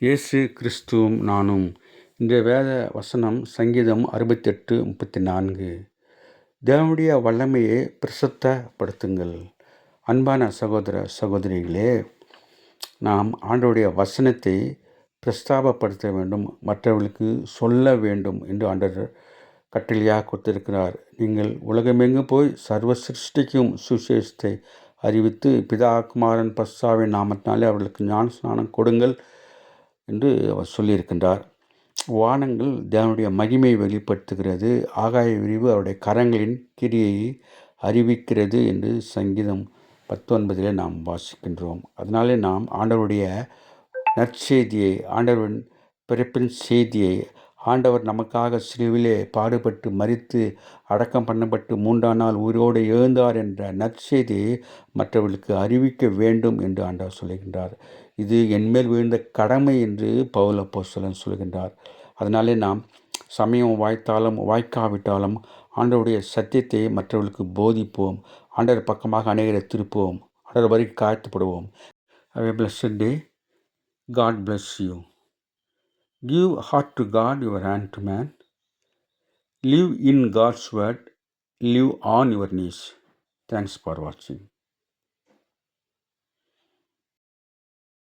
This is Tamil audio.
இயேசு கிறிஸ்துவும் நானும். இன்றைய வேத வசனம் சங்கீதம் 68:34. தேவனுடைய வல்லமையை பிரசித்தப்படுத்துங்கள். அன்பான சகோதர சகோதரிகளே, நாம் ஆண்டவருடைய வசனத்தை பிரஸ்தாபப்படுத்த வேண்டும், மற்றவர்களுக்கு சொல்ல வேண்டும் என்று ஆண்டவர் கட்டளையாக கொடுத்திருக்கிறார். நீங்கள் உலகமெங்கும் போய் சர்வ சிருஷ்டிக்கும் சுவிசேஷத்தை அறிவித்து பிதா குமாரன் பரிசுத்தாவியின் நாமத்தினாலே அவர்களுக்கு ஞான ஸ்நானம் கொடுங்கள் என்று அவர் சொல்லியிருக்கின்றார். வானங்கள் தேவனுடைய மகிமையை வெளிப்படுத்துகிறது, ஆகாய விரிவு அவருடைய கரங்களின் கிரியை அறிவிக்கிறது என்று சங்கீதம் 19 நாம் வாசிக்கின்றோம். அதனாலே நாம் ஆண்டவருடைய நற்செய்தியை, ஆண்டவரின் பிறப்பின் செய்தியை, ஆண்டவர் நமக்காக சிலுவிலே பாடுபட்டு மரித்து அடக்கம் பண்ணப்பட்டு 3ஆம் நாள் உயிரோடு எழுந்தார் என்ற நற்செய்தியை மற்றவர்களுக்கு அறிவிக்க வேண்டும் என்று ஆண்டவர் சொல்லுகின்றார். இது என்மேல் விழுந்த கடமை என்று பவுல் அப்போஸ்தலன் சொல்கின்றார். அதனாலே நாம் சமயம் வாய்த்தாலும் வாய்க்காவிட்டாலும் ஆண்டவருடைய சத்தியத்தை மற்றவர்களுக்கு போதிப்போம். ஆண்டவர் பக்கமாக அநேகரை திருப்புவோம். ஆண்டவர் வரைக்கும் காத்துப்படுவோம். Have a blessed day. God bless you. Give heart to God, your hand to man. Live in God's word. Live on your knees. Thanks for watching.